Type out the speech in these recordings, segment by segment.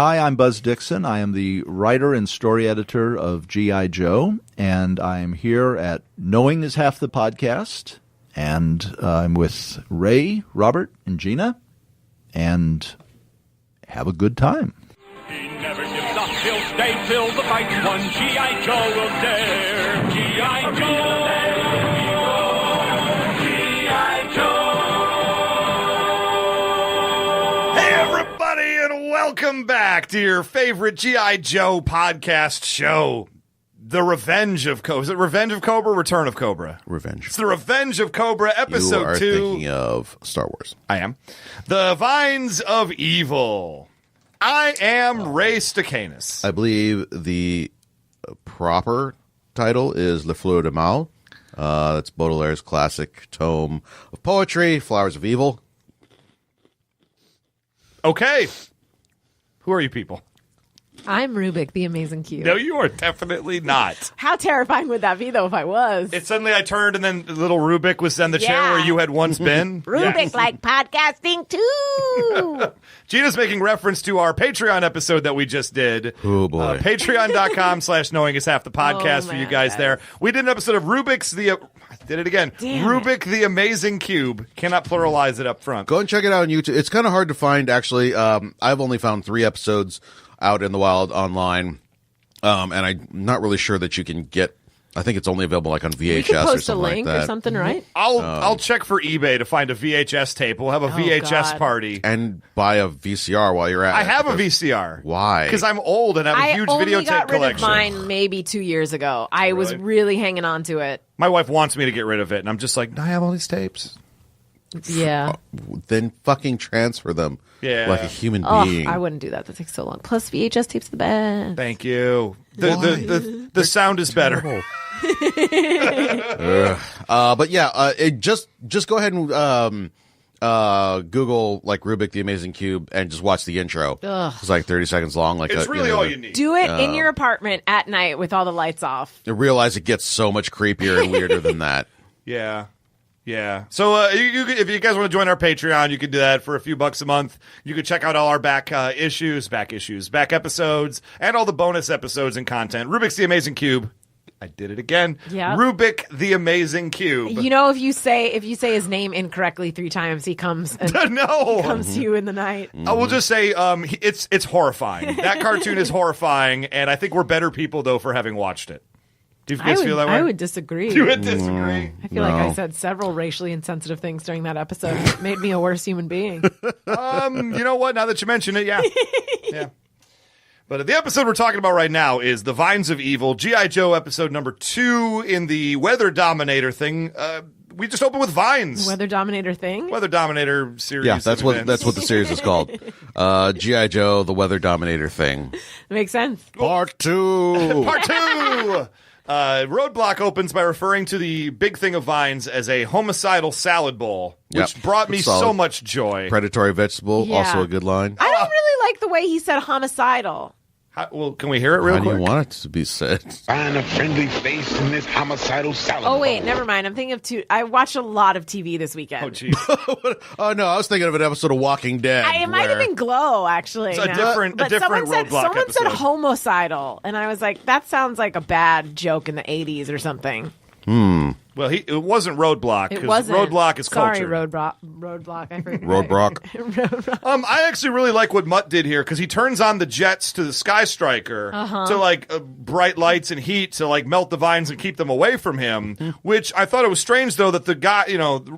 Hi, I'm Buzz Dixon. I am the writer and story editor of G.I.Joe, and I'm here at Knowing is Half the Podcast, and I'm with Ray, Robert, and Gina, and have a good time. He never gives up, he'll stay till the fight's won. G.I. Joe will dare. G.I. Joe. G.I. Joe. Hey, everybody, and welcome back to your favorite G.I. Joe podcast show. The Revenge of Cobra. Is it Revenge of Cobra or Return of Cobra? Revenge. It's the Revenge of Cobra, episode 2. You are thinking of Star Wars. I am. The Vines of Evil. I am Ray Stacanus. I believe the proper title is Le Fleur de Mal. That's Baudelaire's classic tome of poetry, Flowers of Evil. Okay. Who are you people? I'm Rubik, the Amazing Cube. No, you are definitely not. How terrifying would that be, though, if I was? Suddenly I turned, and then little Rubik was in the chair Yeah. where you had once been. Rubik Yes. like podcasting, too. Gina's making reference to our Patreon episode that we just did. Oh, boy. Patreon.com/knowing is half the podcast for you guys there. We did an episode of Rubik's I did it again. Damn Rubik the Amazing Cube. Cannot pluralize it up front. Go and check it out on YouTube. It's kind of hard to find, actually. I've only found 3 episodes out in the wild online, and I'm not really sure that you can get. I think it's only available like on VHS We could or post a something link like that. or something, right? I'll check for eBay to find a VHS tape. We'll have a VHS God. party. And buy a VCR while you're at it. I have a because- VCR. Why? Because I'm old and have a huge only videotape got rid collection. of mine maybe 2 years ago. I was really hanging on to it. My wife wants me to get rid of it, and I'm just like, I have all these tapes. Yeah. Then fucking transfer them. Yeah. Like a human Oh, being. I wouldn't do that. That takes so long. Plus, VHS tapes the best. Thank you. The sound is better. But yeah, just go ahead and Google like Rubik the Amazing Cube and just watch the intro. Ugh. It's like 30 seconds long. Like It's really all you need. Do it in your apartment at night with all the lights off. You realize it gets so much creepier and weirder than that. Yeah. Yeah. So if you guys want to join our Patreon, you can do that for a few bucks a month. You can check out all our back episodes, and all the bonus episodes and content. Rubik's the Amazing Cube. I did it again. Yeah. Rubik the Amazing Cube. You know, if you say his name incorrectly 3 times, he comes and No. comes to you in the night. I will just say it's horrifying. That cartoon is horrifying, and I think we're better people, though, for having watched it. Do you guys feel that way? I would disagree. You would disagree? I feel like I said several racially insensitive things during that episode. It made me a worse human being. You know what? Now that you mention it, yeah. Yeah. But the episode we're talking about right now is The Vines of Evil, G.I. Joe episode number 2 in the Weather Dominator thing. We just opened with Vines. Weather Dominator thing? Weather Dominator series. Yeah, that's of what events. the series is called. G.I. Joe, the Weather Dominator thing. Makes sense. Part 2. Part 2! Roadblock opens by referring to the big thing of Vines as a homicidal salad bowl, which Yep. brought me Solid. so much joy. Predatory vegetable, Yeah. also a good line. I don't really like the way he said homicidal. Well, can we hear it real How do quick? you want it to be said? Find a friendly face in this homicidal salad Oh, wait, bowl. never mind. I'm thinking of I watched a lot of TV this weekend. Oh, jeez. Oh no, I was thinking of an episode of Walking Dead. It might have where- been Glow, actually. It's a now. different But Roadblock someone said episode. homicidal, and I was like, that sounds like a bad joke in the 80s or something. Well, it wasn't Roadblock. It 'cause wasn't. Roadblock is Sorry, culture. Roadblock. I forgot. Roadblock. I actually really like what Mutt did here because he turns on the jets to the Sky Striker to like bright lights and heat to like melt the vines and keep them away from him. Which I thought it was strange though that the guy,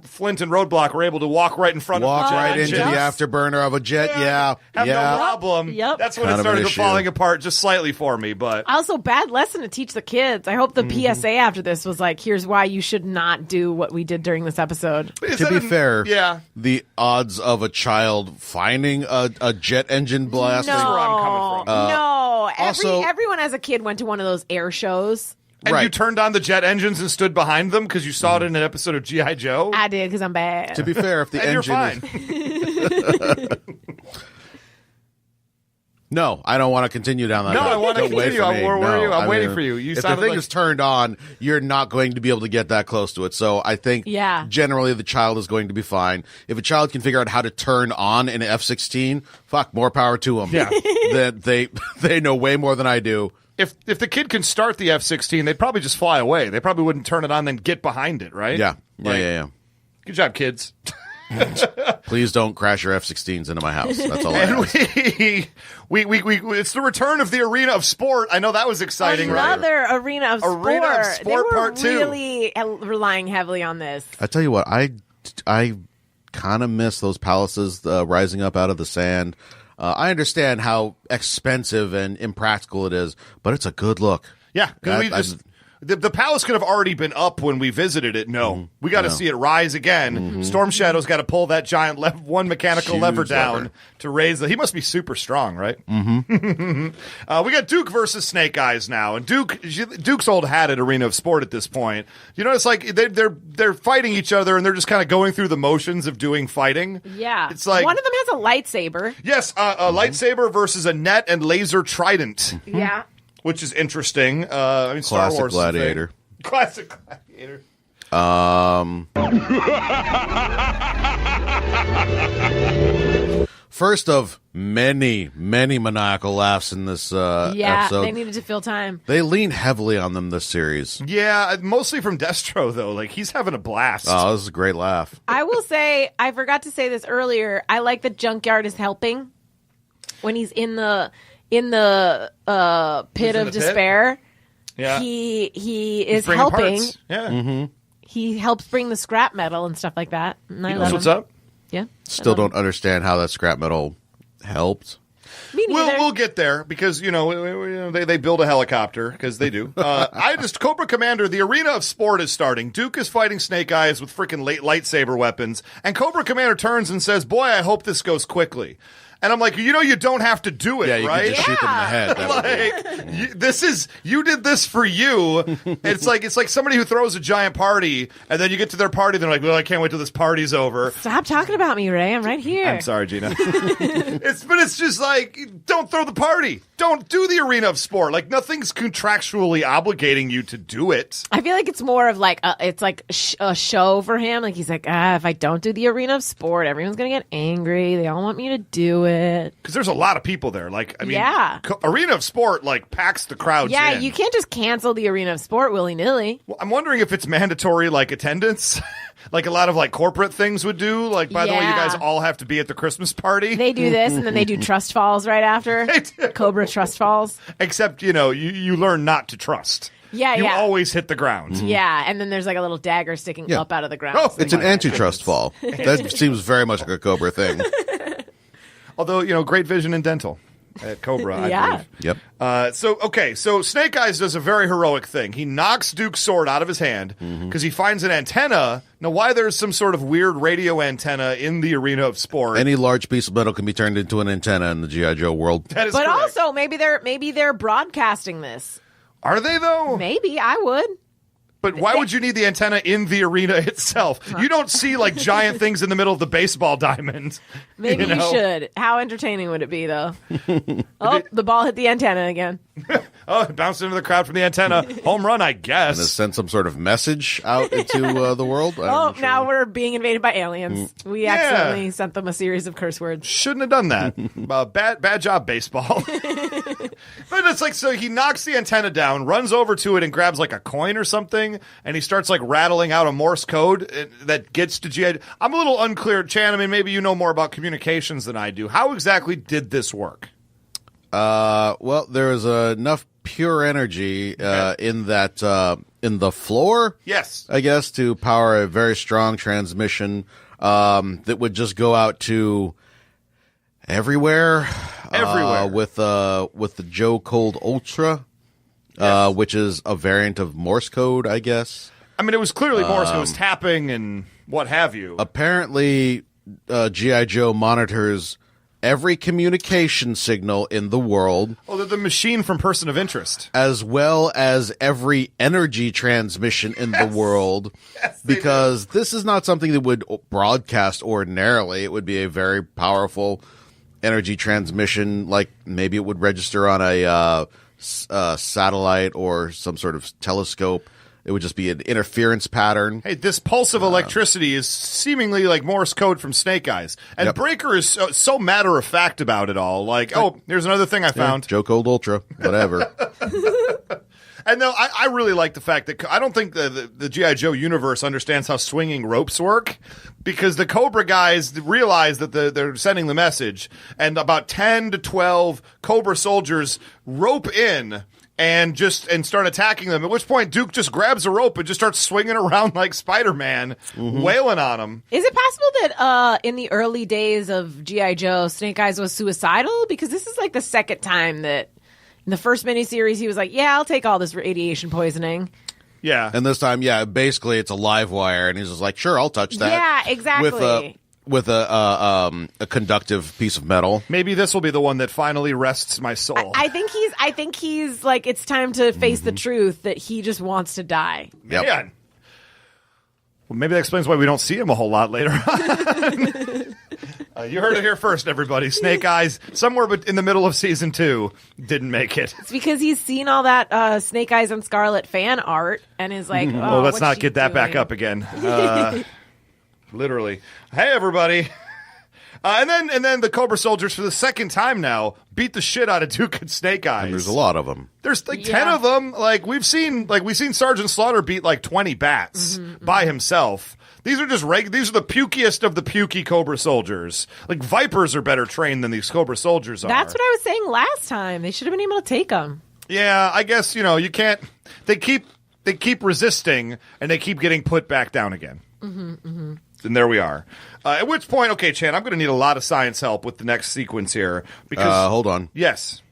Flint and Roadblock were able to walk right in front Walk of right the into jet. the afterburner of a jet. Yeah. Have no Yeah. problem. Yep. That's when Kind it of an started issue. falling apart just slightly for me. But Also, bad lesson to teach the kids. I hope the PSA after this was like, here's why you should not do what we did during this episode. is To that be an- fair, yeah. the odds of a child finding a jet engine blasting. where I'm coming from. No. also- Everyone as a kid went to one of those air shows. And Right. you turned on the jet engines and stood behind them because you saw it in an episode of G.I. Joe. I did because I'm bad. To be fair, if the and you're engine fine. No, I don't want to continue down that No, road. I want to Don't wait continue. for me. Where were No, you? I'm I waiting mean, for you. You if the sounded thing like- is turned on, you're not going to be able to get that close to it. So I think generally the child is going to be fine. If a child can figure out how to turn on an F-16, fuck, more power to them. Yeah. They know way more than I do. If the kid can start the F-16, they'd probably just fly away. They probably wouldn't turn it on, then get behind it, right? Yeah. Like, Yeah. Good job, kids. Please don't crash your F-16s into my house. That's all I And ask. we it's the return of the arena of sport. I know that was exciting, right? Another arena of sport. Arena of Sport they were Part 2. really relying heavily on this. I tell you what, I kind of miss those palaces rising up out of the sand. I understand how expensive and impractical it is, but it's a good look. Yeah, because the palace could have already been up when we visited it. No, we got to see it rise again. Storm Shadow's got to pull that giant one mechanical Huge lever down lever. to raise the. He must be super strong, right? Mm-hmm. We got Duke versus Snake Eyes now, and Duke's old hat at Arena of Sport at this point. You know, it's like they're fighting each other, and they're just kind of going through the motions of doing fighting. Yeah. It's like one of them has a lightsaber. yes, a lightsaber versus a net and laser trident. Yeah. Which is interesting. I mean, Star Classic Wars Gladiator. Is a thing. Classic Gladiator. First of many maniacal laughs in this episode. They needed to fill time. They lean heavily on them this series. Yeah, mostly from Destro though. Like he's having a blast. Oh, this is a great laugh. I will say, I forgot to say this earlier. I like that Junkyard is helping when he's in the pit in of the pit? despair. yeah, He is bringing helping. parts. Yeah, He helps bring the scrap metal and stuff like that. And I He love knows what's him. up. Yeah. Still don't understand how that scrap metal helped. Me neither. We'll get there because they build a helicopter because they do. Cobra Commander, the Arena of Sport is starting. Duke is fighting Snake Eyes with freaking lightsaber weapons, and Cobra Commander turns and says, "Boy, I hope this goes quickly." And I'm like, you don't have to do it, Yeah, you right? can just shoot them in the head. That would be- You did this for you. It's like somebody who throws a giant party, and then you get to their party, and they're like, well, I can't wait till this party's over. Stop talking about me, Ray. I'm right here. I'm sorry, Gina. It's just like, don't throw the party. Don't do the Arena of Sport. Like, nothing's contractually obligating you to do it. I feel like it's more of like it's like a show for him. Like he's like, if I don't do the Arena of Sport, everyone's gonna get angry. They all want me to do it. Because there's a lot of people there. Like, I mean, Yeah. Arena of Sport, like, packs the crowds Yeah, in. you can't just cancel the Arena of Sport willy nilly. Well, I'm wondering if it's mandatory, like, attendance. Like a lot of, like, corporate things would do. Like, by the way, you Yeah. guys all have to be at the Christmas party. They do this, and then they do trust falls right after. They do. Cobra trust falls. Except, you learn not to trust. Yeah, You yeah. always hit the ground. Yeah, and then there's like a little dagger sticking Yeah. up out of the ground. Oh, It's an antitrust fall. That seems very much like a Cobra thing. Although, great vision in dental at Cobra, I Yeah. believe. Yep. So Snake Eyes does a very heroic thing. He knocks Duke's sword out of his hand because he finds an antenna. Now, why there's some sort of weird radio antenna in the Arena of Sport? Any large piece of metal can be turned into an antenna in the G.I. Joe world. That is But correct. also, maybe they're broadcasting this. Are they, though? Maybe I would. But why would you need the antenna in the arena itself? You don't see, like, giant things in the middle of the baseball diamond. Maybe you should. How entertaining would it be, though? Oh, the ball hit the antenna again. Oh, it bounced into the crowd from the antenna. Home run, I To guess. send some sort of message out into the world. I'm Oh, not sure. now we're being invaded by aliens. We Yeah. accidentally sent them a series of curse words. Shouldn't have done that. Bad job, baseball. But it's like, so he knocks the antenna down, runs over to it and grabs like a coin or something, and he starts like rattling out a Morse code that gets to G.I. I'm a little unclear, Chan. I mean, maybe you know more about communications than I do. How exactly did this work? Well, there is enough pure energy in the floor. Yes. I guess, to power a very strong transmission that would just go out to everywhere. Everywhere. With the Joe Cold Ultra, which is a variant of Morse code, I guess. I mean, it was clearly Morse. It was tapping and what have you. Apparently, G.I. Joe monitors every communication signal in the world, Oh, they're the machine from Person of Interest. as well as every energy transmission in the world, they because this is not something that would broadcast ordinarily. It would be a very powerful energy transmission, like maybe it would register on a satellite or some sort of telescope. It would just be an interference pattern. Hey, this pulse of electricity is seemingly like Morse code from Snake Eyes. And Yep. Breaker is so matter-of-fact about it all. Like, oh, here's another thing I found. Joe Cold Ultra, whatever. And no, I really like the fact that I don't think the G.I. Joe universe understands how swinging ropes work, because the Cobra guys realize that they're sending the message, and about 10 to 12 Cobra soldiers rope in and start attacking them, at which point Duke just grabs a rope and just starts swinging around like Spider-Man, wailing on them. Is it possible that in the early days of G.I. Joe, Snake Eyes was suicidal? Because this is like the second time that in the first miniseries he was like, yeah, I'll take all this radiation poisoning. Yeah. And this time, basically it's a live wire, and he's just like, sure, I'll touch that. Yeah, exactly. With a conductive piece of metal. Maybe this will be the one that finally rests my soul. I think he's like, it's time to face the truth that he just wants to die. Yep. Man. Well, maybe that explains why we don't see him a whole lot later on. You heard it here first, everybody. Snake Eyes, somewhere in the middle of season 2, didn't make it. It's because he's seen all that Snake Eyes and Scarlet fan art and is like, oh, let's what's not she get that back doing? up again. Literally. Hey, everybody. And then the Cobra soldiers for the second time now beat the shit out of Duke and Snake Eyes. And there's a lot of them. There's like 10 of them. Like we've seen Sergeant Slaughter beat like 20 bats by himself. These are just these are the pukiest of the pukey Cobra soldiers. Like Vipers are better trained than these Cobra soldiers are. That's what I was saying last time. They should have been able to take them. Yeah, I guess, you can't. They keep resisting and they keep getting put back down again. And there we are. At which point, okay, Chan, I'm going to need a lot of science help with the next sequence here. Because Hold on. Yes.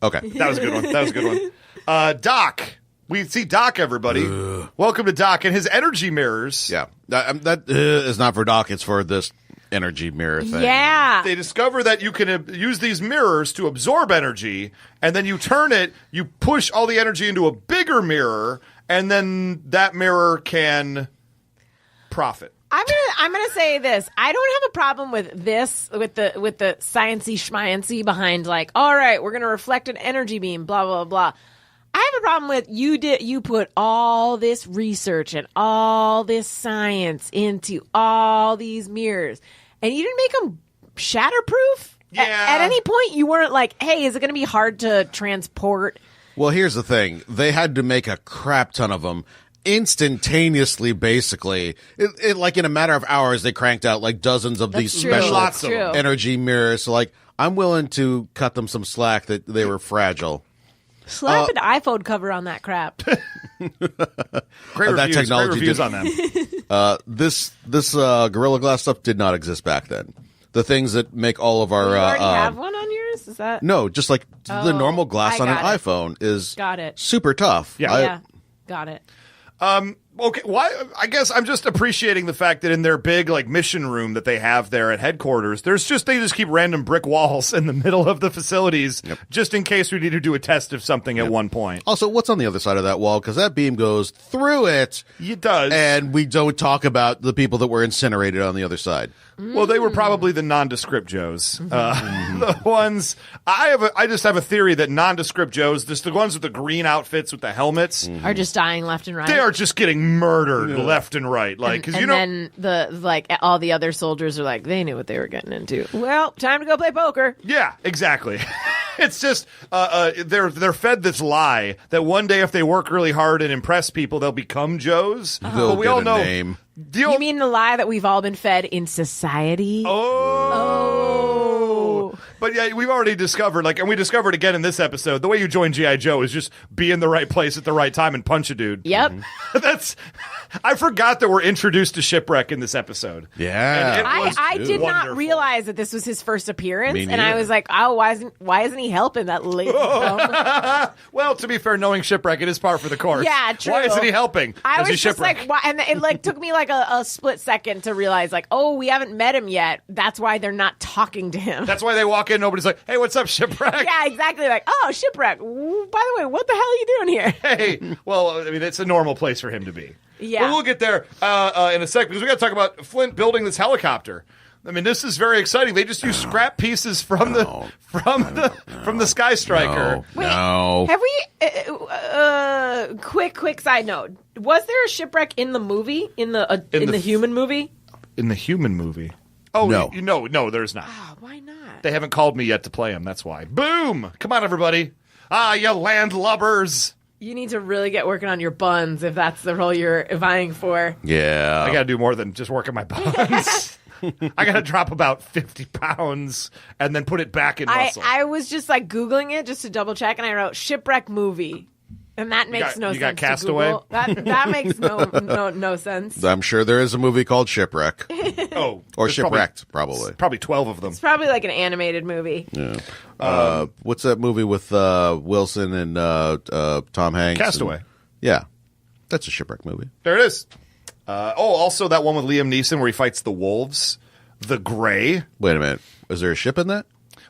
Okay. That was a good one. Doc. We see Doc, everybody. Welcome to Doc and his energy mirrors. Yeah. That is not for Doc. It's for this energy mirror thing. Yeah. They discover that you can use these mirrors to absorb energy, and then you turn it, you push all the energy into a bigger mirror, and then that mirror can profit. I'm gonna say this. I don't have a problem with this, with the sciencey schmiancy behind like, all right, we're gonna reflect an energy beam, blah blah blah. I have a problem with you put all this research and all this science into all these mirrors, and you didn't make them shatterproof. Yeah. At any point, you weren't like, hey, is it going to be hard to transport? Well, here's the thing. They had to make a crap ton of them instantaneously, basically. Like in a matter of hours, they cranked out like dozens of these true. special Lots of them. energy mirrors. So, like, I'm willing to cut them some slack that they were fragile. Slap an iPhone cover on that crap. Great that reviews, technology great reviews did- on them. This Gorilla Glass stuff did not exist back then. The things that make all of our You already have one on yours? Is that? no, just like the normal glass I on an got it. iPhone is Got it. super tough. Yeah. Yeah, got it. Okay, why? I guess I'm just appreciating the fact that in their big like mission room that they have there at headquarters, they just keep random brick walls in the middle of the facilities, just in case we need to do a test of something at one point. Also, what's on the other side of that wall? Because that beam goes through it, It does. and we don't talk about the people that were incinerated on the other side. Well, they were probably the nondescript Joes. The ones I just have a theory that nondescript Joes, just the ones with the green outfits with the helmets, Are just dying left and right. they are just getting murdered left and right. Like, because then all the other soldiers are like, they knew what they were getting into. Well, time to go play poker. yeah, exactly. It's just they're fed this lie that one day if they work really hard and impress people, they'll become Joes. They'll But we get all a know. name. You mean the lie that we've all been fed in society? Oh. But yeah, we've already discovered, and we discovered again in this episode, the way you join G.I. Joe is just be in the right place at the right time and punch a dude. Yep. I forgot that we're introduced to Shipwreck in this episode. Yeah. And it was I did not wonderful. realize that this was his first appearance, Me and I neither. was like, "Oh, why isn't he helping that lady?" bum? Well, to be fair, knowing Shipwreck, it is par for the course. Yeah, true. Why isn't he helping? I Does he was just shipwreck? like, why? And it took me like a split second to realize, like, oh, we haven't met him yet. That's why they're not talking to him. That's why they walk in, nobody's like, hey, what's up, Shipwreck? Yeah, exactly. Like, oh, Shipwreck. Ooh, by the way, what the hell are you doing here? Hey, well, I mean, it's a normal place for him to be. Yeah. But we'll get there in a sec because we got to talk about Flint building this helicopter. I mean, this is very exciting. They just use scrap pieces from the Sky Striker. No. Have we? Quick side note: was there a shipwreck in the movie? In the human movie? In the human movie? Oh No. No, there's not. Oh, why not? They haven't called me yet to play him. That's why. Boom! Come on, everybody. You landlubbers. You need to really get working on your buns if that's the role you're vying for. Yeah. I got to do more than just work on my buns. I got to drop about 50 pounds and then put it back in muscle. I was just like Googling it just to double check, and I wrote shipwreck movie. And that makes no sense. You got to Castaway? Google. That makes no sense. I'm sure there is a movie called Shipwreck. Oh. Or there's Shipwrecked, probably. Probably 12 of them. It's probably like an animated movie. Yeah. What's that movie with Wilson and Tom Hanks? Castaway. Yeah. That's a Shipwreck movie. There it is. Also that one with Liam Neeson where he fights the wolves. The Gray. Wait a minute. Is there a ship in that?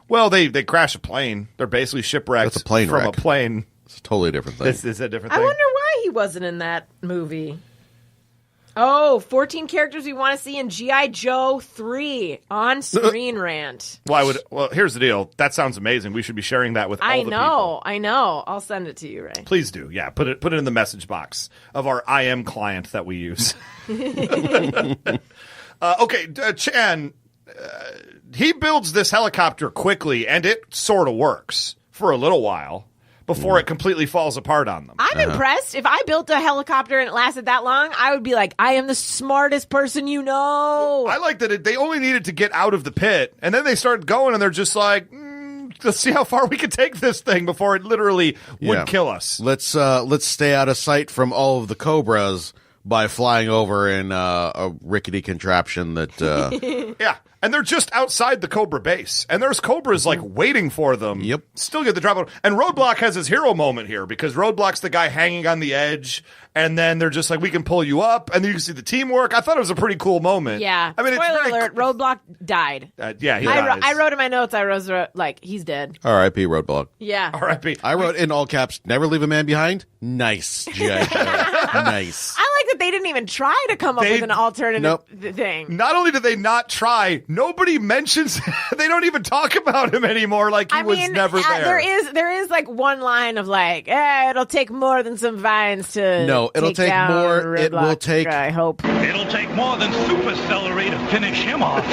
Well, they crash a plane. They're basically shipwrecked That's a plane from wreck. a plane. It's a totally different thing. This is a different I thing. wonder why he wasn't in that movie. Oh, 14 characters we want to see in G.I. Joe 3 on screen rant. Well, here's the deal. That sounds amazing. We should be sharing that with all the people. I know. I'll send it to you, Ray. Please do. Yeah, put it in the message box of our IM client that we use. Okay, Chan, he builds this helicopter quickly, and it sort of works for a little while before it completely falls apart on them. I'm impressed. If I built a helicopter and it lasted that long, I would be like, I am the smartest person you know. I like that they only needed to get out of the pit, and then they started going, and they're just like, let's see how far we can take this thing before it literally would kill us. Let's stay out of sight from all of the cobras by flying over in a rickety contraption that Yeah, and they're just outside the Cobra base, and there's Cobras like waiting for them. Yep. Still get the drop out. And Roadblock has his hero moment here because Roadblock's the guy hanging on the edge, and then they're just like, we can pull you up, and then you can see the teamwork. I thought it was a pretty cool moment. Yeah. I mean, Spoiler it's very alert, Roadblock died. Yeah, he dies. I wrote in my notes, like, he's dead. R.I.P. Roadblock. Yeah. R.I.P. I wrote in all caps, never leave a man behind. Nice, G.I. Joe. Nice. I like that they didn't even try to come up with an alternative thing. Not only did they not try, nobody mentions. They don't even talk about him anymore. Like he was never there. There is like one line of like, it'll take more than some vines to. No, it'll take down more. It will Roadblock, take. I hope. It'll take more than super celery to finish him off.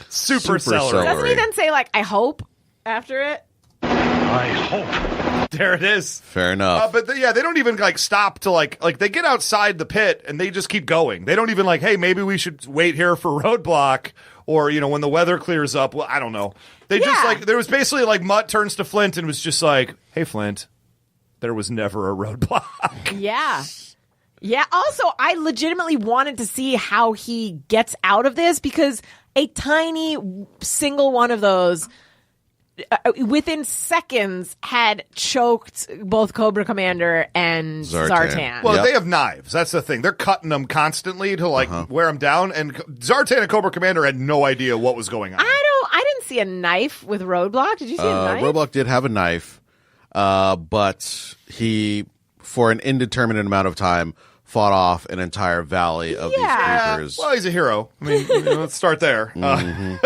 Super Super celery. celery. Doesn't he then say like, I hope after it? I hope. There it is. Fair enough. But they don't even like stop to like they get outside the pit and they just keep going. They don't even like, hey, maybe we should wait here for Roadblock, or when the weather clears up. Well, I don't know. They just like, there was basically like Mutt turns to Flint and was just like, hey, Flint, there was never a roadblock. Yeah. Yeah. Also, I legitimately wanted to see how he gets out of this because a tiny single one of those within seconds had choked both Cobra Commander and Zartan. Well, they have knives. That's the thing. They're cutting them constantly to like wear them down. And Zartan and Cobra Commander had no idea what was going on. I didn't see a knife with Roadblock. Did you see a knife? Roadblock did have a knife, but he, for an indeterminate amount of time, fought off an entire valley of these creepers. Well, he's a hero. I mean, let's start there. And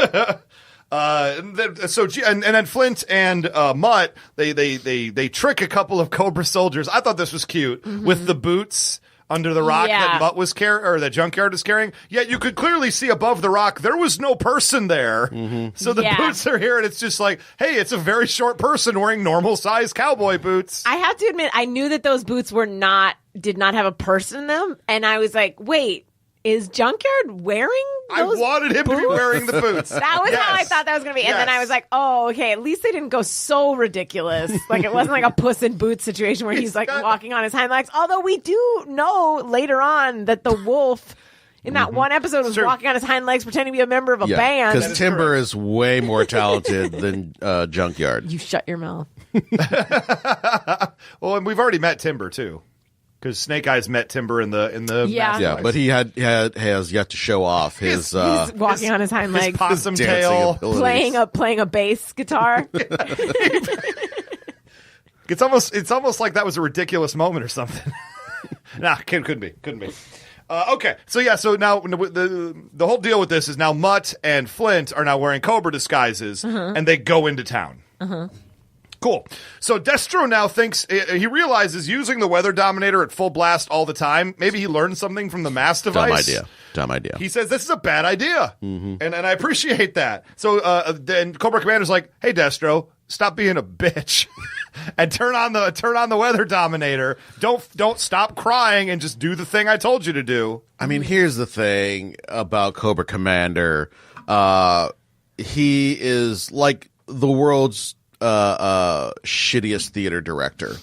then Flint and Mutt, they trick a couple of Cobra soldiers. I thought this was cute with the boots under the rock that Mutt was carrying, or that Junkyard was carrying. Yet you could clearly see above the rock there was no person there. So the boots are here, and it's just like, hey, it's a very short person wearing normal size cowboy boots. I have to admit, I knew that those boots did not have a person in them, and I was like, wait. Is Junkyard wearing those I wanted him to be wearing the boots. That was how I thought that was going to be. And then I was like, oh, okay, at least they didn't go so ridiculous. Like, it wasn't like a Puss in Boots situation where he's like walking on his hind legs. Although we do know later on that the wolf in that one episode was walking on his hind legs pretending to be a member of a band. Because Timber is way more talented than Junkyard. You shut your mouth. Well, and we've already met Timber, too. Because Snake Eyes met Timber in the yeah, but he has yet to show off his he's walking on his hind legs, possum tail, playing a bass guitar. It's almost like that was a ridiculous moment or something. Nah, couldn't be. Okay, so now the whole deal with this is now Mutt and Flint are now wearing Cobra disguises, and they go into town. Cool. So Destro now thinks, he realizes using the Weather Dominator at full blast all the time, maybe he learned something from the mass device. Dumb idea. He says, this is a bad idea. And I appreciate that. So then Cobra Commander's like, hey, Destro, stop being a bitch and turn on the Weather Dominator. Don't stop crying and just do the thing I told you to do. I mean, here's the thing about Cobra Commander. He is like the world's shittiest theater director.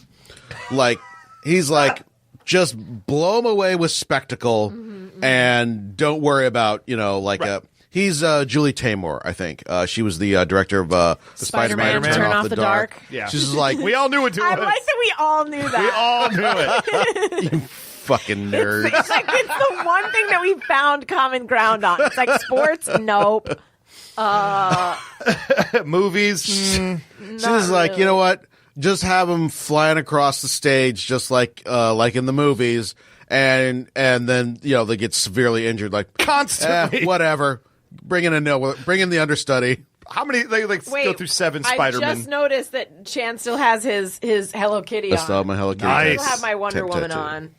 Like, he's like, just blow him away with spectacle and don't worry about, he's Julie Taymor, I think. She was the director of the Spider-Man Turn Off the Dark. Yeah. She's like, We all knew it was. I like that we all knew that. We all knew it. you fucking nerds. It's like it's the one thing that we found common ground on. It's like sports, nope. Movies. She's like, you know what? Just have him flying across the stage, just like in the movies, and then they get severely injured, like Constantly. Whatever. Bring in the understudy. How many? They go through 7 I Spider-Men. just noticed that Chan still has his Hello Kitty I on. still have my Hello Kitty. Nice. I still have my Wonder Woman on.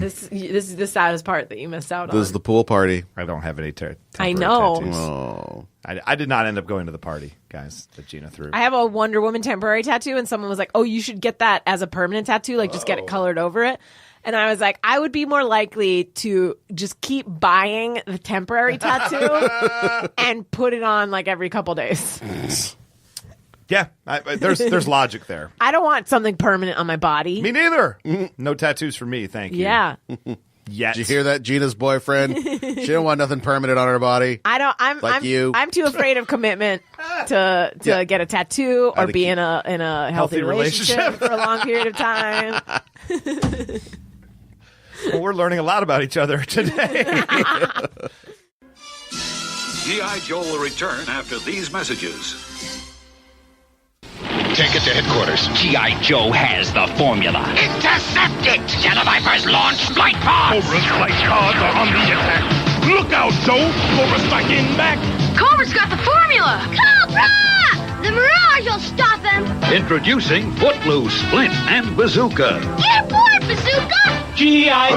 This is the saddest part that you missed out on. This is the pool party. I don't have any I know. tattoos. Oh. I did not end up going to the party, guys, that Gina threw. I have a Wonder Woman temporary tattoo, and someone was like, "Oh, you should get that as a permanent tattoo. Like, just get it colored over it." And I was like, I would be more likely to just keep buying the temporary tattoo and put it on like every couple days. Yeah, there's logic there. I don't want something permanent on my body. Me neither. No tattoos for me, thank you. Yeah. Yet. Did you hear that, Gina's boyfriend? She don't want nothing permanent on her body. I'm too afraid of commitment to get a tattoo or be in a healthy relationship for a long period of time. Well, we're learning a lot about each other today. G.I. Joe will return after these messages. Take it to headquarters. G.I. Joe has the formula. Intercept it! Shadow Viper's launch flight pods! Cobra's flight pods are on the attack. Look out, Joe! Cobra's striking back. Cobra's got the formula! Cobra! The Mirage will stop him! Introducing Footloose, Flint, and Bazooka. Get aboard, Bazooka! G.I.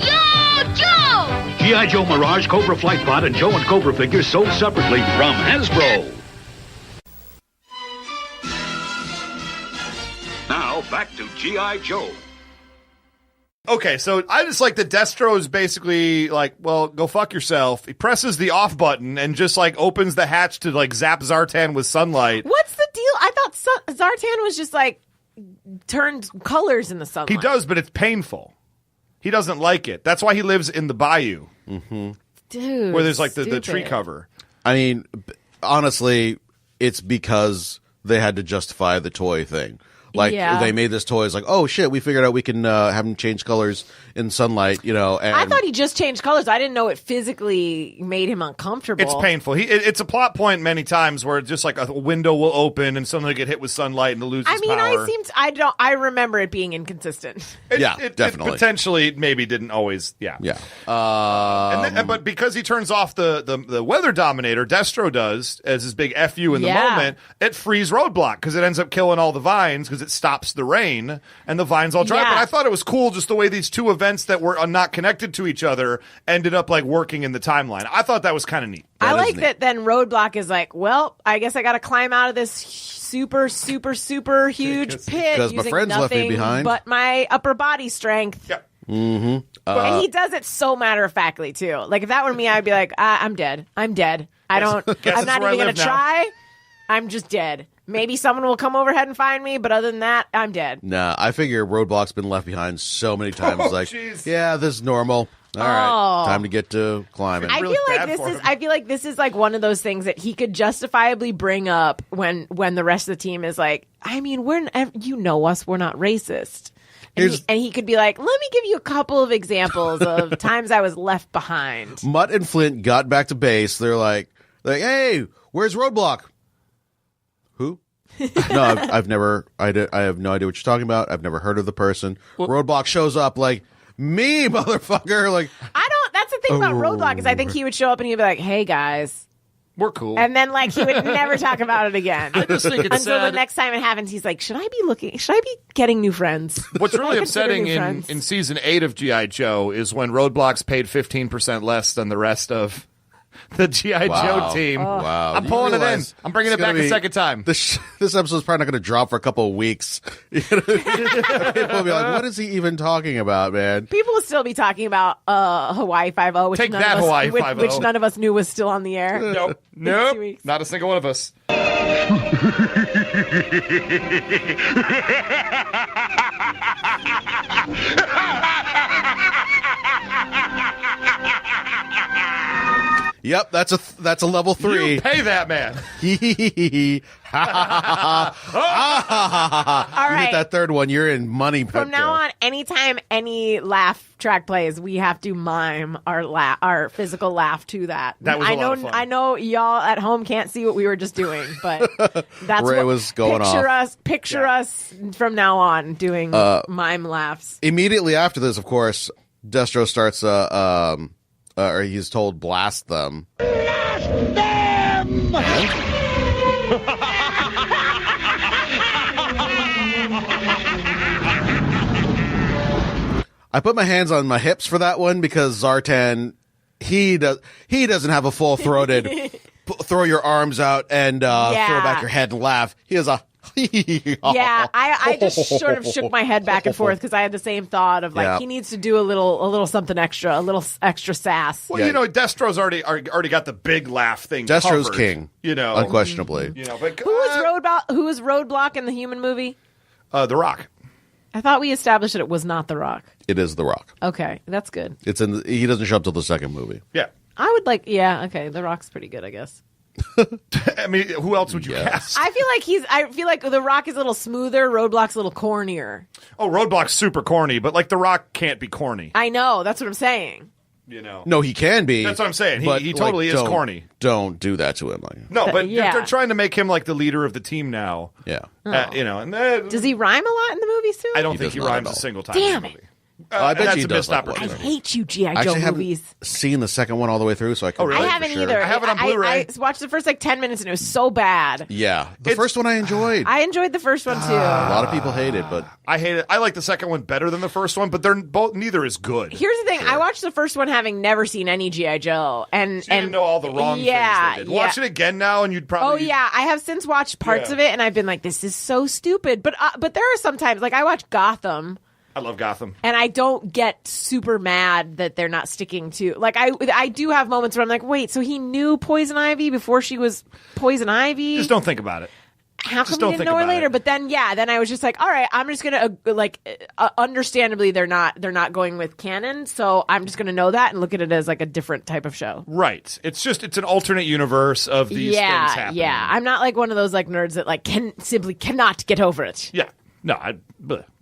Yo, Joe! G.I. Joe Mirage, Cobra Flight Pod, and Joe and Cobra figures sold separately from Hasbro. Now, back to G.I. Joe. Okay, so I just like that Destro is basically like, well, go fuck yourself. He presses the off button and just like opens the hatch to like zap Zartan with sunlight. What's the deal? I thought Zartan was just like turned colors in the sunlight. He does, but it's painful. He doesn't like it. That's why he lives in the bayou. Dude, where there's like the tree cover. I mean, honestly, it's because they had to justify the toy thing. Like, they made this toy. It's like, oh, shit, we figured out we can have them change colors in sunlight, And I thought he just changed colors. I didn't know it physically made him uncomfortable. It's painful. It's a plot point many times where just like a window will open and suddenly get hit with sunlight and loses power. I remember it being inconsistent. It definitely. Potentially, maybe didn't always. Yeah. But because he turns off the Weather Dominator, Destro does, as his big FU in the moment, it frees Roadblock because it ends up killing all the vines because it stops the rain and the vines all dry. But I thought it was cool just the way these two events that were not connected to each other ended up like working in the timeline. I thought that was kind of neat. I like that then Roadblock is like, well, I guess I got to climb out of this super, super, super huge pit because my using friends left me nothing behind. but my upper body strength. Yeah. And he does it so matter-of-factly, too. Like, if that were me, I'd be like, I'm dead. I'm dead. I'm not even going to try. I'm just dead. Maybe someone will come overhead and find me, but other than that, I'm dead. Nah, I figure Roadblock's been left behind so many times. Yeah, this is normal. All right, time to get to climbing. I feel like this is like one of those things that he could justifiably bring up when the rest of the team is like, I mean, you know us, we're not racist. And he could be like, let me give you a couple of examples of times I was left behind. Mutt and Flint got back to base. They're like, hey, where's Roadblock? Who? No, I've never. I have no idea what you're talking about. I've never heard of the person. Roadblock shows up like me, motherfucker. Like I don't. That's the thing about Roadblock is I think he would show up and he'd be like, "Hey guys." We're cool. And then, like, he would never talk about it again. I just think it's until the sad. next time it happens, he's like, should I be getting new friends? What's Should really I consider upsetting new friends? in season 8 of G.I. Joe is when Roadblocks paid 15% less than the rest of the G.I. Wow. Joe team. Wow. I'm You pulling it in. realize I'm bringing it it's gonna back a be- second time. This episode's probably not going to drop for a couple of weeks. People will be like, "What is he even talking about, man?" People will still be talking about Hawaii 5-0, which Take none that, of us, Hawaii which 5-0. none of us knew was still on the air. Nope. 2 Nope. weeks. Not a single one of us. Yep, that's a level 3. You pay that man. All You hit right. that third one, you're in money. From now on, anytime any laugh track plays, we have to mime our physical laugh to that. That was a I lot know. of fun. I know y'all at home can't see what we were just doing, but that's Ray what was going picture off. Picture us from now on doing mime laughs. Immediately after this, of course, Destro starts. Or he's told blast them. I put my hands on my hips for that one because Zartan, he doesn't have a full throated throw your arms out and throw back your head and laugh. He has a Yeah, I just sort of shook my head back and forth because I had the same thought of like Yeah. he needs to do a little something extra, a little extra sass. Well, Yeah. you know, Destro's already got the big laugh thing. Destro's covered, king, You know, unquestionably. You know, but Who was Roadblock in the Human movie? The Rock. I thought we established that it was not The Rock. It is The Rock. Okay, that's good. It's in. He doesn't show up till the second movie. Yeah. I would like, yeah, okay, The Rock's pretty good, I guess. I mean, who else would you cast? I feel like The Rock is a little smoother, Roadblock's a little cornier. Oh, Roadblock's super corny, but like The Rock can't be corny. I know, that's what I'm saying. You know. No, he can be. That's what I'm saying. but, He totally is don't- corny. Don't do that to him. Like, No, but Yeah. they're trying to make him like the leader of the team now. yeah. You know, and Does he rhyme a lot in the movies too? I don't He think does he not at rhymes all. a single time. Damn in the it. movie. I bet that's he a does missed like I opportunity. hate you, G.I. I Joe actually haven't movies. seen the second one all the way through, so I can. really? I for haven't sure. either. I have it on Blu-ray. I watched the first like 10 minutes and it was so bad. Yeah, the It's- first one I enjoyed. I enjoyed the first one too. A lot of people hate it, but I hate it. I like the second one better than the first one, but they're both neither is good. Here's the thing: I watched the first one having never seen any GI Joe, and So you didn't know all the wrong things they did. Watch it again now, and you'd probably. Oh yeah, I have since watched parts Yeah. of it, and I've been like, "This is so stupid." But there are sometimes, like I watch Gotham, I love Gotham. and I don't get super mad that they're not sticking to. Like I do have moments where I'm like, "Wait, so he knew Poison Ivy before she was Poison Ivy? Just don't think about it. How come just we don't didn't think know her about later?" it. But then, then I was just like, "All right, I'm just gonna understandably they're not going with canon, so I'm just gonna know that and look at it as like a different type of show." Right. It's an alternate universe of these things happening. Yeah. I'm not like one of those like nerds that like cannot get over it. Yeah. No,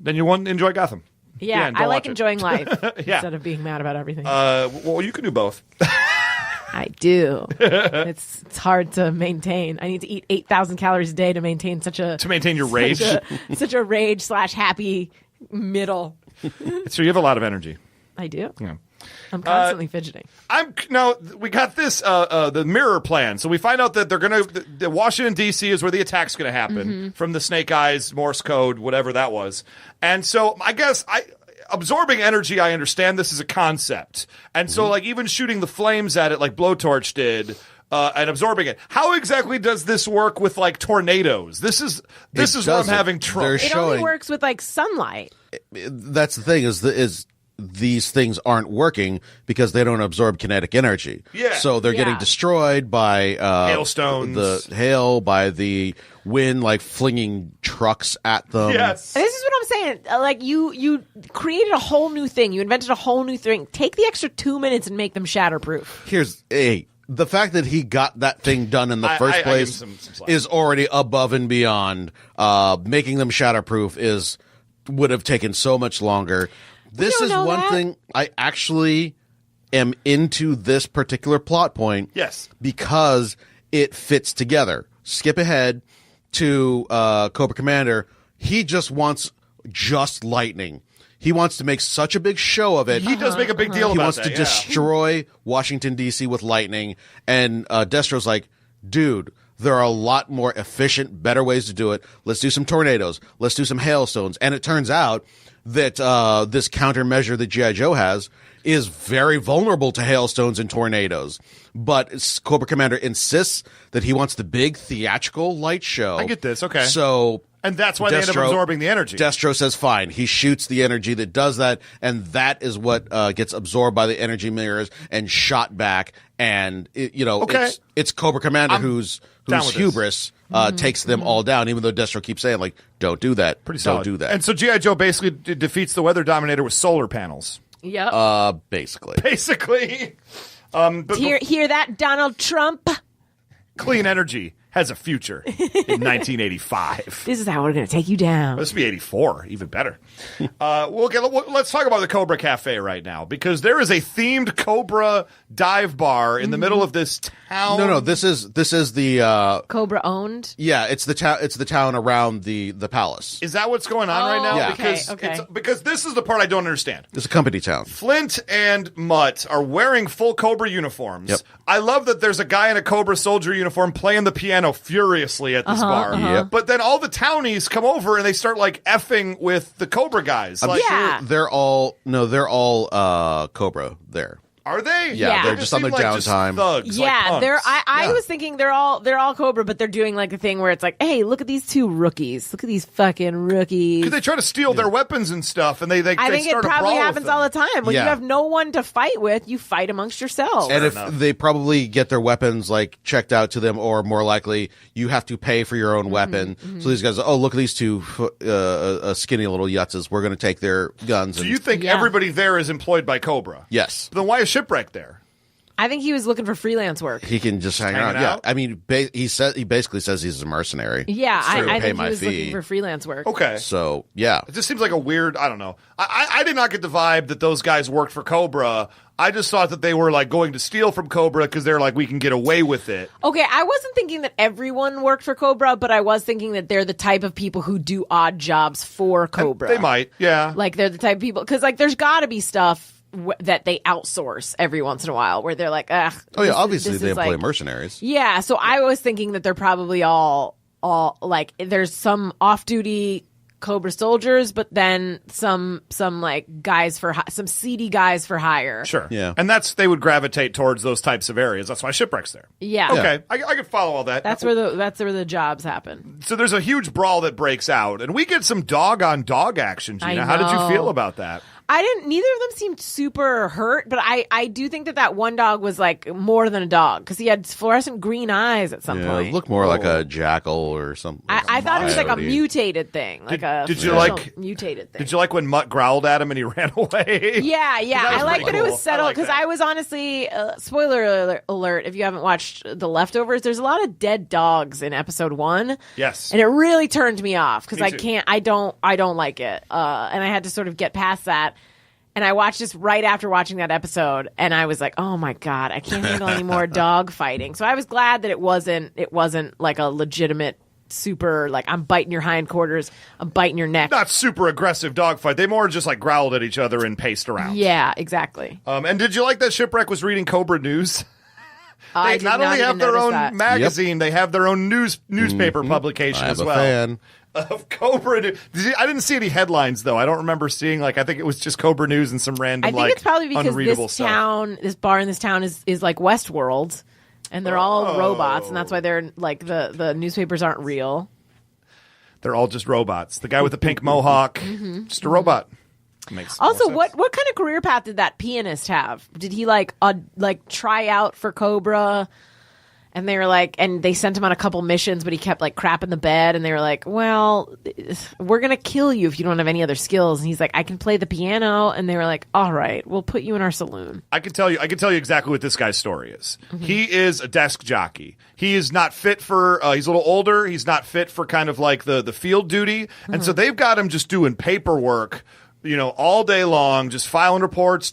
then you want to enjoy Gotham. Yeah, and I don't like watch it. enjoying life Yeah. instead of being mad about everything. Well, you can do both. I do. It's hard to maintain. I need to eat 8,000 calories a day to maintain To maintain your rage. such a rage / happy middle. So you have a lot of energy. I do. Yeah. I'm constantly fidgeting. We got this the mirror plan. So we find out that they're gonna the Washington D.C. is where the attack's gonna happen from the Snake Eyes Morse code, whatever that was. And so I guess absorbing energy, I understand this is a concept. And so like even shooting the flames at it like Blowtorch did. And absorbing it. How exactly does this work with like tornadoes? This is where I'm doesn't. having trouble. They're It only showing- works with like sunlight. that's the thing is these things aren't working because they don't absorb kinetic energy. Yeah. So they're getting Yeah. destroyed by Hailstones. the hail, by the wind, like flinging trucks at them. Yes. This is what I'm saying. Like you created a whole new thing. You invented a whole new thing. Take the extra 2 minutes and make them shatterproof. Here's the fact that he got that thing done in the I first give place him some slack. is already above and beyond. Making them shatterproof would have taken so much longer. This don't is know one that. thing I actually am into this particular plot point. Yes. Because it fits together. Skip ahead to Cobra Commander, he just wants just lightning. He wants to make such a big show of it. He does make a big deal He about wants that. to destroy Washington, D.C. with lightning. And Destro's like, dude, there are a lot more efficient, better ways to do it. Let's do some tornadoes. Let's do some hailstones. And it turns out that this countermeasure that G.I. Joe has is very vulnerable to hailstones and tornadoes. But Cobra Commander insists that he wants the big theatrical light show. I get this. Okay. So... And that's why they end up absorbing the energy. Destro says fine. He shoots the energy that does that, and that is what gets absorbed by the energy mirrors and shot back. And it's Cobra Commander whose hubris takes them all down. Even though Destro keeps saying like, "Don't do that. Pretty Don't solid. do that." And so G.I. Joe basically defeats the Weather Dominator with solar panels. Yep. Basically. Basically, Hear that, Donald Trump? clean energy has a future in 1985. This is how we're going to take you down. This would be 84, even better. Let's talk about the Cobra Cafe right now, because there is a themed Cobra dive bar in the middle of this town. No, this is the Cobra owned? yeah, it's the town. It's the town around the palace. Is that what's going on right now? Yeah. Because this is the part I don't understand. It's a company town. Flint and Mutt are wearing full Cobra uniforms. Yep. I love that there's a guy in a Cobra soldier uniform playing the piano furiously at this bar. Yep. But then all the townies come over and they start like effing with the Cobra guys. I'm Like, Yeah. sure they're all Cobra there. are they? Yeah, they're They just on their seem like just downtime. thugs, like Yeah, punks. I was thinking they're all Cobra, but they're doing like the thing where it's like, hey, look at these two rookies. Look at these fucking rookies. Because they try to steal their weapons and stuff, and they I think it start a probably brawl with happens them. all the time. When Yeah. you have no one to fight with, you fight amongst yourselves. And if enough. they probably get their weapons like checked out to them, or more likely, you have to pay for your own weapon. So these guys, look at these two skinny little yutzes. We're going to take their guns. So and, you think Yeah. everybody there is employed by Cobra? yes, Then why is Shipwreck there? I think he was looking for freelance work. he can just hang hanging around. Yeah, out? I mean, he basically says he's a mercenary. Yeah, So I pay think my he was fee. looking for freelance work. Okay. So yeah, It just seems like a weird, I don't know. I did not get the vibe that those guys worked for Cobra. I just thought that they were like going to steal from Cobra because they're like, we can get away with it. Okay, I wasn't thinking that everyone worked for Cobra, but I was thinking that they're the type of people who do odd jobs for Cobra. They might, yeah. Like, they're the type of people, because, like, there's got to be stuff that they outsource every once in a while where they're like, ugh. oh yeah, this- obviously this they is employ like- mercenaries. Yeah, so I was thinking that they're probably all like, there's some off-duty Cobra soldiers, but then some like guys some seedy guys for hire. Sure. Yeah. And they would gravitate towards those types of areas. That's why Shipwreck's there. Yeah. Okay. I could follow all that. That's where the jobs happen. So there's a huge brawl that breaks out, and we get some dog-on-dog action, Gina. I How did you know. feel about that? Neither of them seemed super hurt, but I do think that one dog was like more than a dog because he had fluorescent green eyes at some Yeah, point. it looked more like a jackal or something. I thought it was like a Coyote. mutated thing, like a did you special like- mutated thing. Did you like when Mutt growled at him and he ran away? Yeah. That was I like pretty that it cool. was settled I like because that. I was honestly spoiler alert. If you haven't watched The Leftovers, there's a lot of dead dogs in episode 1. Yes. and it really turned me off because Me I too. can't. I don't like it, and I had to sort of get past that. And I watched this right after watching that episode, and I was like, "Oh my god, I can't handle any more dog fighting." So I was glad that it wasn't like a legitimate super like I'm biting your hindquarters, I'm biting your neck. Not super aggressive dogfight. They more just like growled at each other and paced around. Yeah, exactly. And did you like that Shipwreck was reading Cobra News? I They did not only even have their notice own that. magazine, they have their own newspaper publication I'm as a well. fan. Of Cobra News. I didn't see any headlines though. I don't remember seeing I think it was just Cobra News and some random I think it's probably because unreadable this stuff. this bar in this town is like Westworld, and they're all robots, and that's why they're like the newspapers aren't real. They're all just robots. The guy with the pink mohawk, just a robot. Makes more Also, sense. what kind of career path did that pianist have? Did he like try out for Cobra? And they were like, and they sent him on a couple missions, but he kept like crapping the bed. And they were like, well, we're going to kill you if you don't have any other skills. And he's like, I can play the piano. And they were like, all right, we'll put you in our saloon. I can tell you exactly what this guy's story is. He is a desk jockey. He is not fit for, he's a little older. He's not fit for kind of like the field duty. And so they've got him just doing paperwork all day long, just filing reports,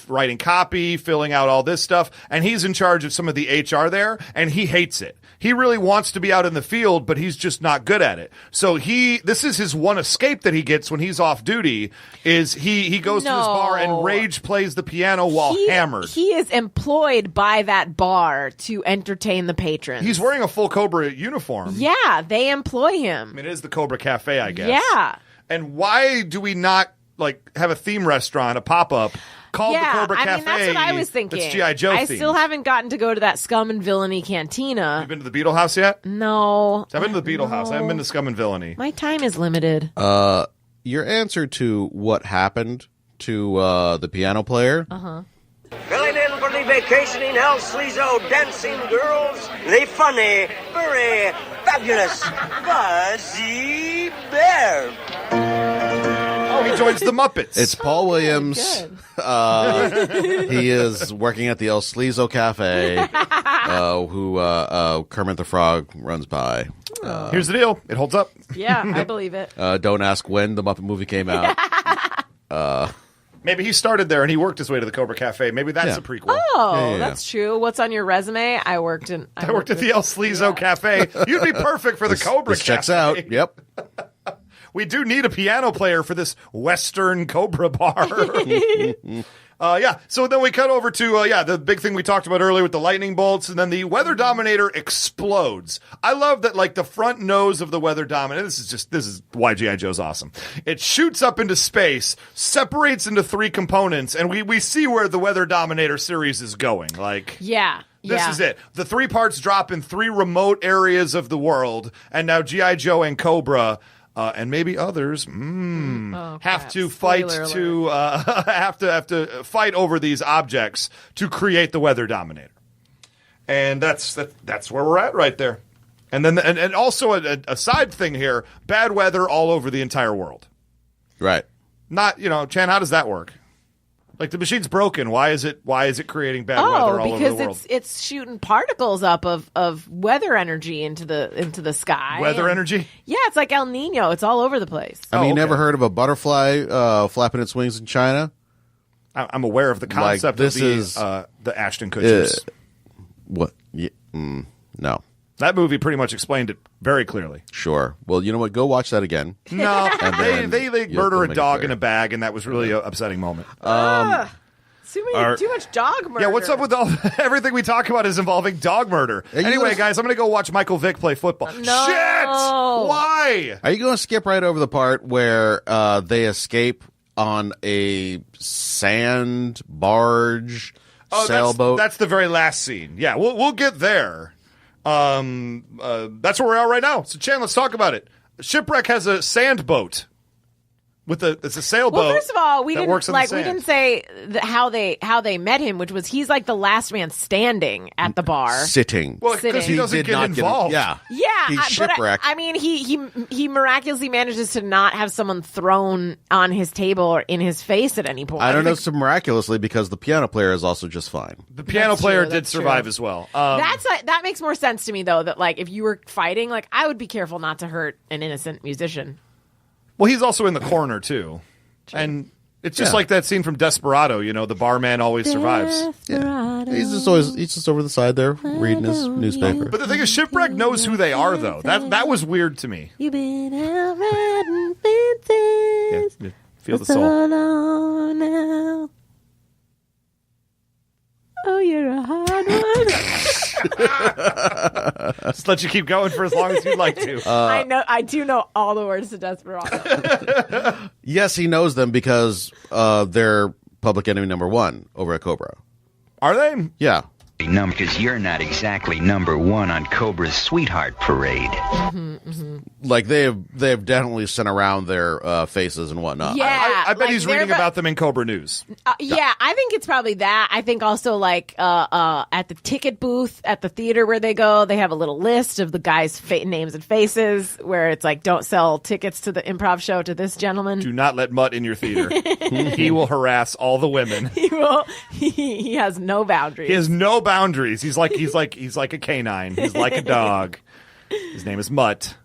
writing copy, filling out all this stuff. And he's in charge of some of the HR there, and he hates it. He really wants to be out in the field, but he's just not good at it. So this is his one escape that he gets when he's off duty, is he goes to this bar and rage plays the piano while hammered. He is employed by that bar to entertain the patrons. He's wearing a full COBRA uniform. Yeah, they employ him. I mean, it is the COBRA Cafe, I guess. Yeah. And why do we not have a theme restaurant, a pop-up, called the COBRA Cafe? I mean, that's what I was thinking. That's G.I.Joe I themed. still haven't gotten to go to that Scum and Villainy Cantina. Have you been to the Beetle House yet? No. I've been to the Beetle House. I haven't been to Scum and Villainy. My time is limited. Your answer to what happened to the piano player. Filling in for the vacationing El Sleazo dancing girls, the funny, very fabulous Fuzzy Bear. Oh, he joins the Muppets. It's Paul Williams. He is working at the El Sleazo Cafe, who Kermit the Frog runs by. Here's the deal. It holds up. Yeah, I believe it. Don't ask when the Muppet movie came out. Maybe he started there and he worked his way to the COBRA Cafe. Maybe that's a prequel. Oh, that's true. What's on your resume? I worked at the El Sleazo Cafe. You'd be perfect for the COBRA This Cafe. checks out. Yep. We do need a piano player for this Western COBRA bar. So then we cut over to, the big thing we talked about earlier with the lightning bolts, and then the Weather Dominator explodes. I love that, the front nose of the Weather Dominator, this is why G.I. Joe's awesome. It shoots up into space, separates into 3 components, and we see where the Weather Dominator series is going. This is it. The 3 parts drop in 3 remote areas of the world, and now G.I. Joe and COBRA and maybe others have to fight have to fight over these objects to create the Weather Dominator, and that's where we're at right there. And then and also a side thing here: bad weather all over the entire world. Right. Not Chan. How does that work? The machine's broken. Why is it creating bad weather all over the world? Because it's shooting particles up of weather energy into the sky. Weather energy? Yeah, it's like El Nino. It's all over the place. I mean, you never heard of a butterfly flapping its wings in China? I'm aware of the concept of the Ashton Kutchers. What? Yeah, no. That movie pretty much explained it very clearly. Sure. Well, you know what? Go watch that again. No, they murder a dog in a bag, and that was really an upsetting moment. Too much dog murder. Yeah, what's up with everything we talk about is involving dog murder? Anyway, guys, I'm going to go watch Michael Vick play football. No. Shit! Why? Are you going to skip right over the part where they escape on a sand barge sailboat? That's the very last scene. Yeah, we'll get there. That's where we are right now. So, Chan, let's talk about it. Shipwreck has a sand boat. It's a sailboat. Well, first of all, we didn't say how they met him, which was he's the last man standing at the bar, sitting. Well, because he doesn't get involved. Yeah. He's shipwrecked. I mean, he miraculously manages to not have someone thrown on his table or in his face at any point. I don't know so miraculously because the piano player is also just fine. The piano player did survive as well. That makes more sense to me though. That if you were fighting, I would be careful not to hurt an innocent musician. Well, he's also in the corner, too. And it's just like that scene from Desperado, the barman always survives. Yeah. He's just over the side there reading his newspaper. But the thing is, Shipwreck knows who they are, though. That was weird to me. You've been out riding fences. Yeah, feel the soul. Now. Oh, you're a hard one. Just let you keep going for as long as you'd like to. I do know all the words to Desperado. Yes, he knows them because they're public enemy number 1 over at COBRA. Are they? Yeah. Because you're not exactly number 1 on COBRA's Sweetheart Parade. They've definitely sent around their faces and whatnot. Yeah, I bet he's reading about them in COBRA News. Yeah, I think it's probably that. I think also at the ticket booth at the theater where they go, they have a little list of the guys' names and faces where it's don't sell tickets to the improv show to this gentleman. Do not let Mutt in your theater. He will harass all the women. He will. He has no boundaries. He has no boundaries. He's like a canine. He's like a dog. His name is Mutt.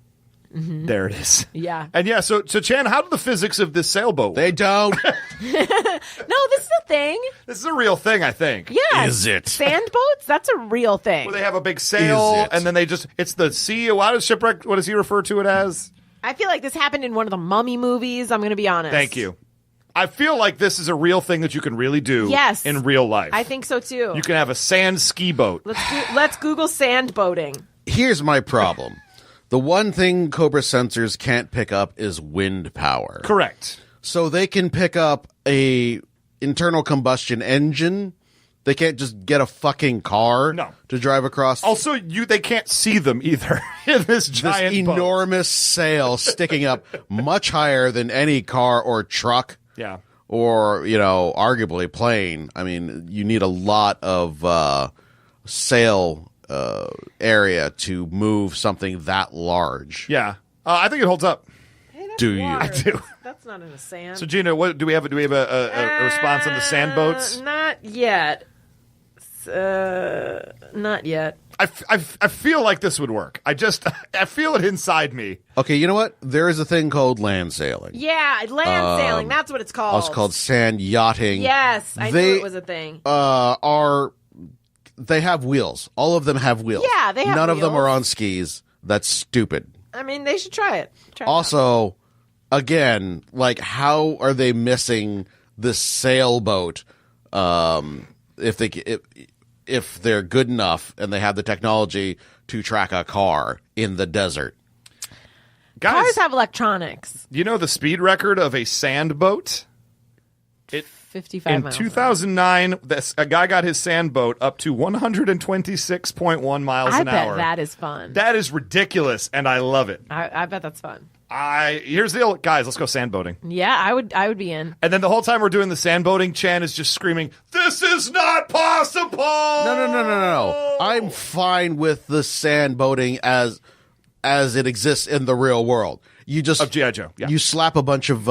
There it is. Yeah. And yeah, so Chan, how do the physics of this sailboat work? They don't. No, this is a thing. This is a real thing, I think. Yeah. Is it? Sand boats? That's a real thing. Where they have a big sail, Is it? and then it's the sea. What does he refer to it as? I feel like this happened in one of the Mummy movies. I'm going to be honest. Thank you. I feel like this is a real thing that you can really do in real life. I think so too. You can have a sand ski boat. Let's Google sand boating. Here's my problem. The one thing Cobra sensors can't pick up is wind power. Correct. So they can pick up a internal combustion engine. They can't just get a fucking car to drive across. Also, they can't see them either in this giant boat. Enormous sail sticking up much higher than any car or truck. Yeah. Or, arguably plane. I mean, you need a lot of sail area to move something that large. Yeah. I think it holds up. Hey, that's Do you? water. I do. That's not in the sand. So, Gina, what do we have? Do we have a response on the sand boats? Not yet. Not yet. I feel like this would work. I feel it inside me. Okay, you know what? There is a thing called land sailing. Yeah, land sailing. That's what it's called. It's called sand yachting. Yes, I knew it was a thing. They have wheels. All of them have wheels. Yeah, they have None of them wheels. are on skis. That's stupid. I mean, they should try it. Also, again, like, how are they missing this sailboat? If they're good enough and they have the technology to track a car in the desert. Guys, Cars have electronics. You know the speed record of a sand boat? 55 miles. In 2009, a guy got his sand boat up to 126.1 miles an hour. I bet that is fun. That is ridiculous, and I love it. I bet that's fun. Here's the deal, guys. Let's go sand boating. Yeah, I would be in. And then the whole time we're doing the sand boating, Chan is just screaming, "This is not possible!" No. I'm fine with the sand boating as it exists in the real world. You just of G.I. Joe. Yeah. You slap a bunch of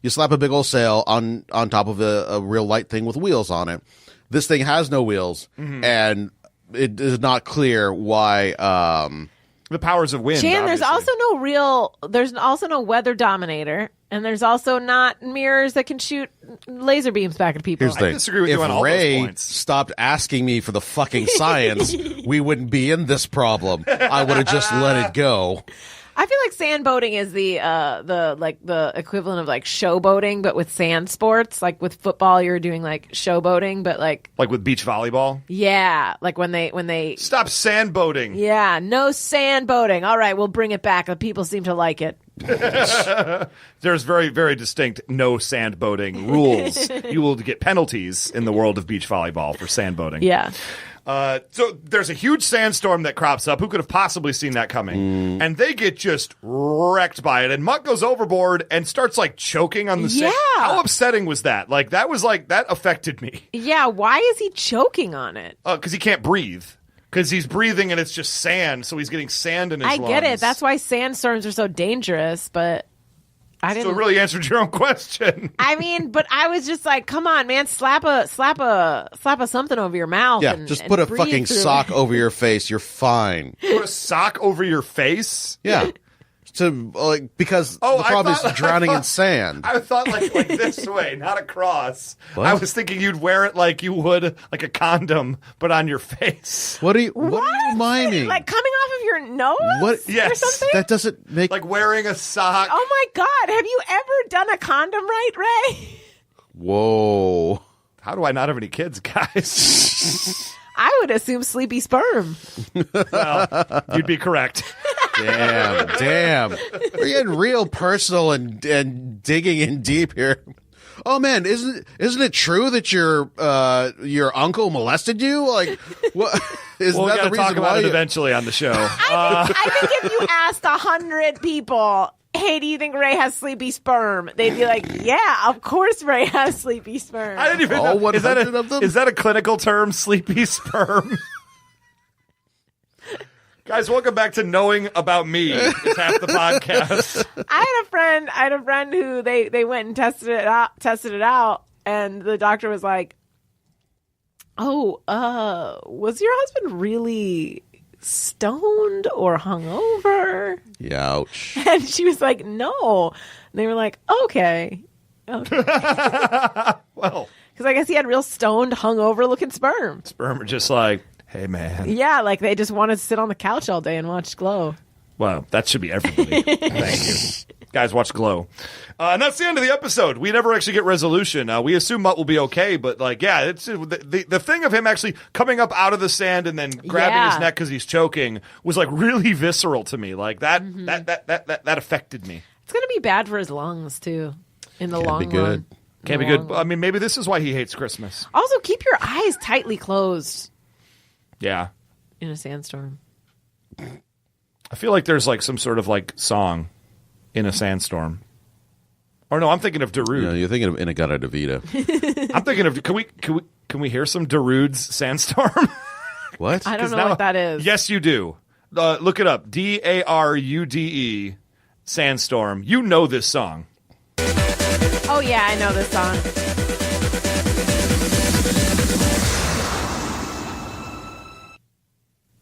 you slap a big old sail on top of a real light thing with wheels on it. This thing has no wheels, and it is not clear why. The powers of wind. Chan, there's also no weather dominator, and there's also not mirrors that can shoot laser beams back at people. Here's the thing. I disagree with you on all Ray those points. stopped asking me for the fucking science, we wouldn't be in this problem. I would have just let it go. I feel like sand boating is the equivalent of like show boating, but with sand sports. Like with football, you're doing like show boating, but like with beach volleyball. Yeah, like when they stop sand boating. Yeah, no sand boating. All right, we'll bring it back. The people seem to like it. There's very, very distinct no sand boating rules. You will get penalties in the world of beach volleyball for sand boating. Yeah. So there's a huge sandstorm that crops up. Who could have possibly seen that coming? And they get just wrecked by it. And Mutt goes overboard and starts like choking on the sand. How upsetting was that? Like that affected me. Yeah. Why is he choking on it? Because he can't breathe. Because he's breathing and it's just sand. So he's getting sand in his lungs. I get it. That's why sandstorms are so dangerous. But I didn't. So it really answered your own question. I mean, but I was just like, come on, man, slap a something over your mouth. Yeah, and, just and put a breathe fucking through sock it. over your face. You're fine. Put a sock over your face? Yeah. Because the problem is drowning in sand. I thought like this way, not across. What? I was thinking you'd wear it like you would like a condom, but on your face. What are you miming? Like coming off of your nose? What? Or something? That doesn't make like wearing a sock. Oh my God! Have you ever done a condom right, Ray? Whoa! How do I not have any kids, guys? I would assume sleepy sperm. Well, you'd be correct. Damn. We're getting real personal and digging in deep here. Oh man, isn't it true that your uncle molested you? Like, what? Isn't We'll that the reason talk about why it eventually on the show. I think if you asked 100 people, hey, do you think Ray has sleepy sperm? They'd be like, yeah, of course Ray has sleepy sperm. I didn't even know. 100 of them? Is that a clinical term, sleepy sperm? Guys, welcome back to Knowing About Me. It's half the podcast. I had a friend who they went and tested it out, and the doctor was like, "Oh, was your husband really stoned or hungover? Ouch. And she was like, no. And they were like, okay. Well, because I guess he had real stoned, hungover looking sperm. Sperm are just like, hey, man. Yeah, like they just wanted to sit on the couch all day and watch Glow. Well, that should be everybody. Thank you. Guys, watch Glow. And that's the end of the episode. We never actually get resolution. We assume Mutt will be okay, but it's the thing of him actually coming up out of the sand and then grabbing his neck because he's choking was like really visceral to me. Like that affected me. It's gonna be bad for his lungs too in the long run. Can't be good. I mean, maybe this is why he hates Christmas. Also, keep your eyes tightly closed. Yeah. In a sandstorm. I feel like there's like some sort of like song in a sandstorm. Or no, I'm thinking of Darude. No, you're thinking of Inagata Davida. I'm thinking of can we hear some Darude's Sandstorm? What? I don't know what that is. Yes, you do. Look it up. Darude Sandstorm. You know this song. Oh yeah, I know this song.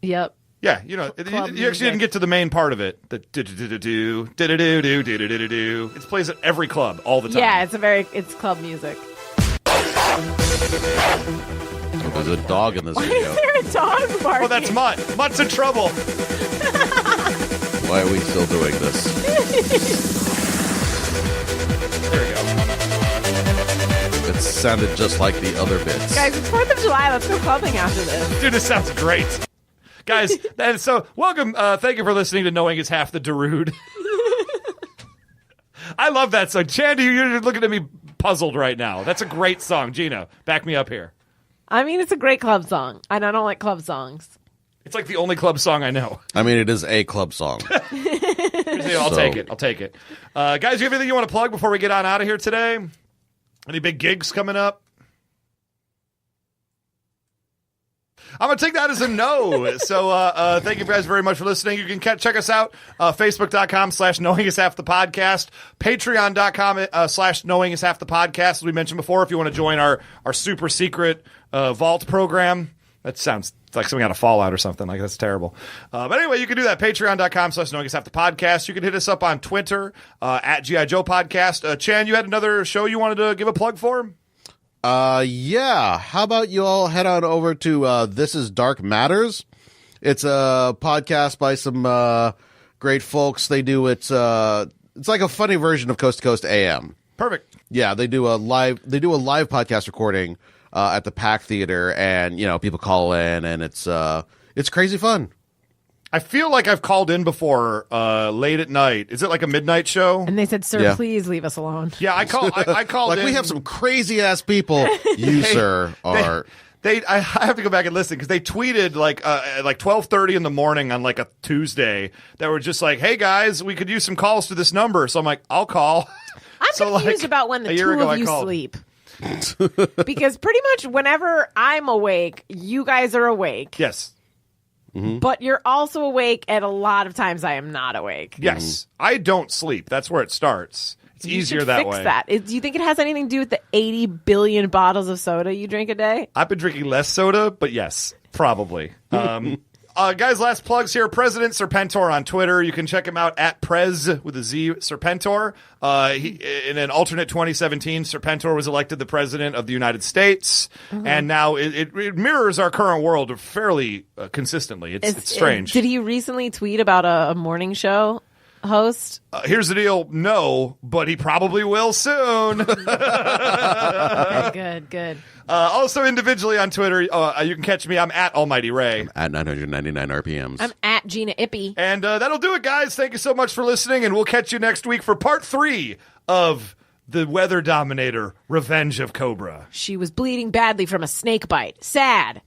Yep. Yeah, you know, you actually didn't get to the main part of it. The do-do-do-do-do, do-do-do-do-do-do-do. It plays at every club all the time. Yeah, it's club music. There's a dog in this Why video. is there a dog barking? Oh, that's Mutt. Mutt's in trouble. Why are we still doing this? There we go. It sounded just like the other bits. Guys, it's 4th of July. Let's go clubbing after this. Dude, this sounds great. Guys, and so welcome. Thank you for listening to Knowing Is Half the Darude. I love that song. Chandy, you're looking at me puzzled right now. That's a great song. Gina, back me up here. I mean, it's a great club song, and I don't like club songs. It's like the only club song I know. I mean, it is a club song. I'll take it. Guys, you have anything you want to plug before we get on out of here today? Any big gigs coming up? I'm going to take that as a no. So thank you guys very much for listening. You can check us out, Facebook.com/KnowingIsHalfThePodcast, Patreon.com/KnowingIsHalfThePodcast. As we mentioned before, if you want to join our super secret vault program. That sounds like something out of Fallout or something. Like, that's terrible. But anyway, you can do that. Patreon.com/KnowingIsHalfThePodcast. You can hit us up on Twitter, at G.I.Joe Podcast. Chan, you had another show you wanted to give a plug for? Yeah. How about you all head on over to This Is Dark Matters? It's a podcast by some great folks. They do it's like a funny version of Coast to Coast AM. Perfect. Yeah, they do a live podcast recording at the Pack Theater, and people call in, and it's crazy fun. I feel like I've called in before late at night. Is it like a midnight show? And they said, "Sir, please leave us alone." Yeah, I called like, in. we have some crazy ass people. You, sir, are. I have to go back and listen because they tweeted like 12:30 in the morning on like a Tuesday that were just like, "Hey guys, we could use some calls to this number." So I'm like, "I'll call." I'm confused about when the two of you sleep. Because pretty much whenever I'm awake, you guys are awake. Yes. Mm-hmm. But you're also awake at a lot of times I am not awake. Yes. I don't sleep. That's where it starts. It's easier that way. Fix that. Do you think it has anything to do with the 80 billion bottles of soda you drink a day? I've been drinking less soda, but yes, probably. Guys, last plugs here. President Serpentor on Twitter. You can check him out at Prez with a Z Serpentor. In an alternate 2017, Serpentor was elected the president of the United States, and now it mirrors our current world fairly consistently. It's strange. Did he recently tweet about a morning show host? Here's the deal. No, but he probably will soon. Okay, good. Also individually on Twitter, you can catch me. I'm at Almighty Ray. I'm at 999 RPMs. I'm at Gina Ippy. And that'll do it, guys. Thank you so much for listening, and we'll catch you next week for part 3 of The Weather Dominator, Revenge of Cobra. She was bleeding badly from a snake bite. Sad.